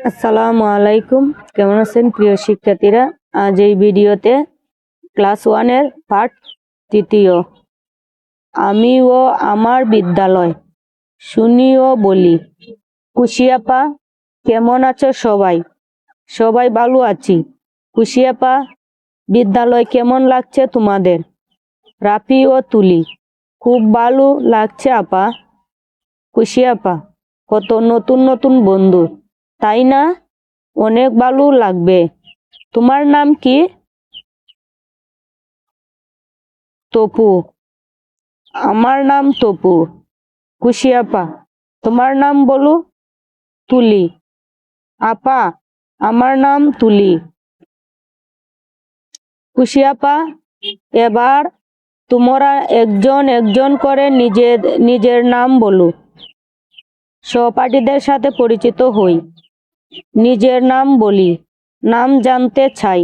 আসসালামু আলাইকুম, কেমন আছেন প্রিয় শিক্ষার্থীরা? আজ এই ভিডিওতে ক্লাস 1 এর পাঠ 3 আমি ও আমার বিদ্যালয় শুনি ও বলি। খুশি আপা, কেমন আছো সবাই? সবাই ভালো আছি। খুশি আপা, বিদ্যালয় কেমন লাগছে তোমাদের? রাফি ও তুলি, খুব ভালো লাগছে আপা। খুশি আপা, কত নতুন নতুন বন্ধু, তাই না? অনেক ভালো লাগবে। তোমার নাম কি? তপু। আমার নাম তপু। খুশি আপা, তোমার নাম বলো। তুলি। আপা, আমার নাম তুলি। খুশি আপা, এবার তোমরা একজন একজন করে নিজের নাম বলো। সহপাঠীদের সাথে পরিচিত হই। নিজের নাম বলি। নাম জানতে চাই।